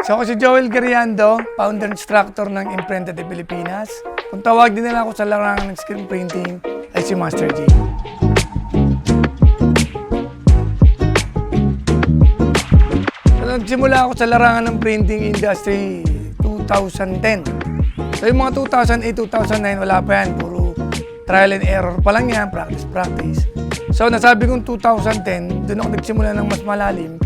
So ako si Joel Gariando, founder instructor ng Imprenta de Pilipinas. Kung tawag din nila ako sa larangan ng screen printing ay si Master J. So, nagsimula ako sa larangan ng printing industry 2010. So yung mga 2008-2009 wala pa yan, puro trial and error pa lang yan, practice. So nasabi kong 2010, doon ako nagsimula ng mas malalim.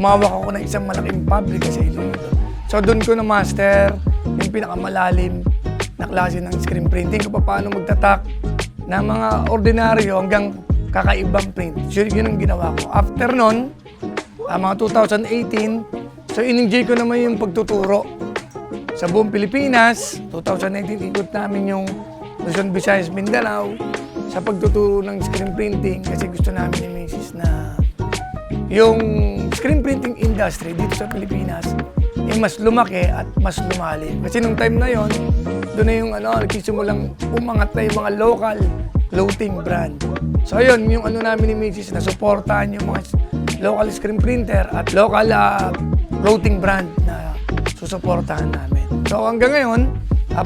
Umawak ako ng isang malaking pabrika sa Iloilo. So doon ko na-master yung pinakamalalim na klase ng screen printing, kung paano magtatak ng mga ordinaryo hanggang kakaibang print. So yun ang ginawa ko. After nun, mga 2018, so in-enjoy ko naman yung pagtuturo sa buong Pilipinas. 2019, ikot namin yung Luzon, Visayas, Mindanao sa pagtuturo ng screen printing kasi gusto namin ni Mrs. na yung screen printing industry dito sa Pilipinas ay mas lumaki at mas lumalim. Kasi nung time na yon, doon na yung nagsimulang umangat na yung mga local clothing brand. So yun, yung namin ni Mrs. na suportahan yung mga local screen printer at local clothing brand na susuportahan namin. So hanggang ngayon,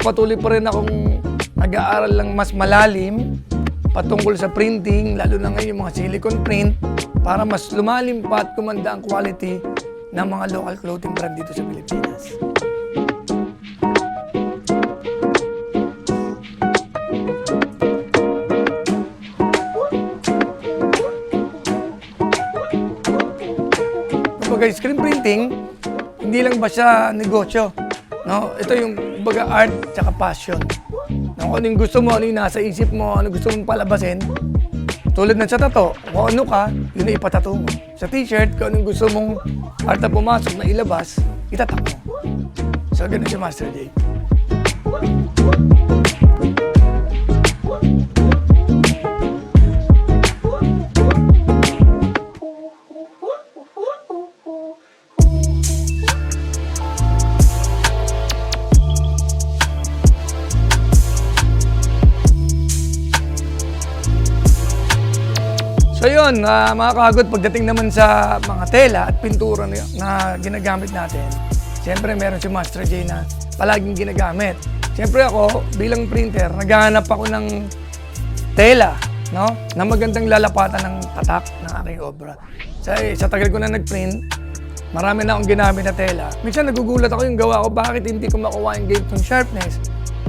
patuloy pa rin akong nag-aaral lang mas malalim patungkol sa printing, lalo na ngayon yung mga silicone print, para mas lumalim pa at kumanda ang quality ng mga local clothing brand dito sa Pilipinas. Kapag screen printing, hindi lang ba siya negosyo? No? Ito yung baga art at passion. No? Kung ano yung gusto mo, ano yung nasa isip mo, ano gusto mong palabasin, tulad ng sa tato, kung ano ka, yun na ipatato mo. Sa t-shirt, kung anong gusto mong art na pumasok na ilabas, itatak mo. So, ganun si Master J. So yun, mga kagod, pagdating naman sa mga tela at pintura na ginagamit natin, siyempre meron si Master J na palaging ginagamit. Siyempre ako, bilang printer, naghahanap ako ng tela, no? Na magandang lalapatan ng tatak ng aking obra. Sa tagal ko na nag-print, marami na akong ginamit na tela. Minsan nagugulat ako yung gawa ko, bakit hindi ko makuha yung ganitong sharpness?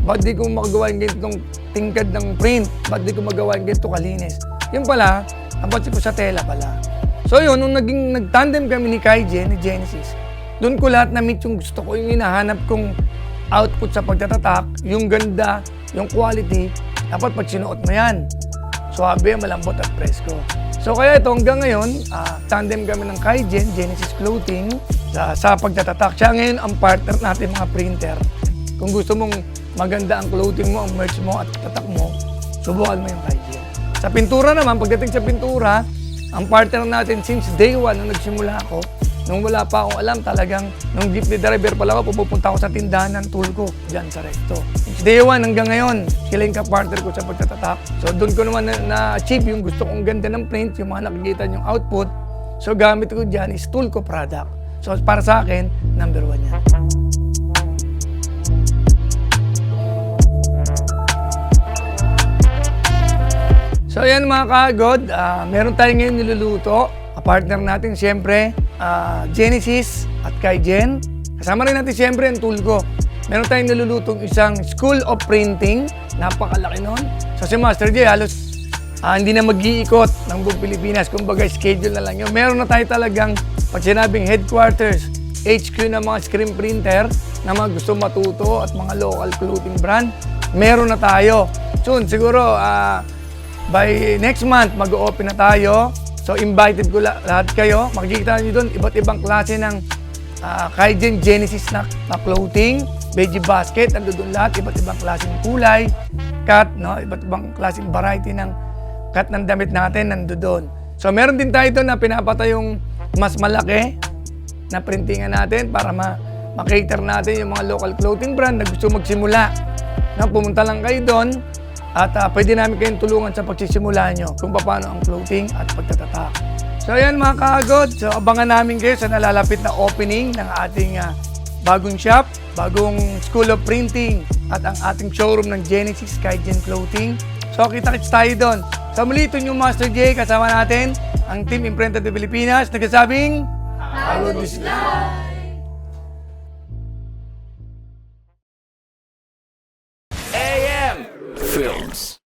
Bakit di ko magawa yung ganitong tingkad ng print? Bakit di ko magawa yung ganitong kalinis? Yun pala, napansin ko sa tela pala. So yun, nung nag-tandem kami ni Kaijen, ni Genesis, doon ko lahat na-meet yung gusto ko, yung hinahanap kong output sa pagtatatak, yung ganda, yung quality, dapat pag sinuot mo yan. Suabe, malambot at presko. So kaya ito hanggang ngayon, tandem kami ng Kaijen, Genesis Clothing, sa pagtatatak. Siya ngayon ang partner natin mga printer. Kung gusto mong maganda ang clothing mo, ang merch mo at tatak mo, subukan mo yung Kaijen. Sa pintura naman, pagdating sa pintura, ang partner natin since day one nung nagsimula ako, nung wala pa akong alam talagang, nung jeepney driver pala ako, pupunta ako sa tindahan ng tool ko, dyan sa Recto. Since day one hanggang ngayon, sila yung ka-partner ko sa pagtatatak. So doon ko naman na-achieve yung gusto kong ganda ng print, yung mga nakikita yung output. So gamit ko dyan is tool ko product. So para sa akin, number 1 yan. So ayan mga kagod, meron tayo ngayon niluluto. Partner natin siyempre, Genesis at Kaijen. Kasama rin natin siyempre ang tool ko. Meron tayong nilulutong isang School of Printing. Napakalaki nun. So si Master J halos hindi na mag-iikot ng buong Pilipinas. Kumbaga schedule na lang yun. Meron na tayo talagang, pag sinabing headquarters, HQ na mga screen printer na mga gusto matuto at mga local clothing brand, meron na tayo. Soon, siguro, by next month, mag-open na tayo. So, invited ko lahat kayo. Makikita nyo doon, iba't ibang klase ng Kaijen Genesis na clothing, veggie basket, ando doon lahat, iba't ibang klaseng kulay, cut, no? Iba't ibang klaseng variety ng cut ng damit natin, nando doon. So, meron din tayo doon na pinapatay yung mas malaki na printingan natin para ma-cater natin yung mga local clothing brand na gusto magsimula. No? Pumunta lang kayo doon. At pwede namin kayong tulungan sa pagsisimula nyo kung paano ang clothing at pagtatatak. So ayan mga kagod, so abangan namin kayo sa nalalapit na opening ng ating bagong shop, bagong School of Printing, at ang ating showroom ng Genesis Kaizen Clothing. So kita-kits tayo doon. Sa muli, ito yung Master J, kasama natin ang Team Imprenta de Pilipinas, nagsasabing, Hagod is life! AM Films.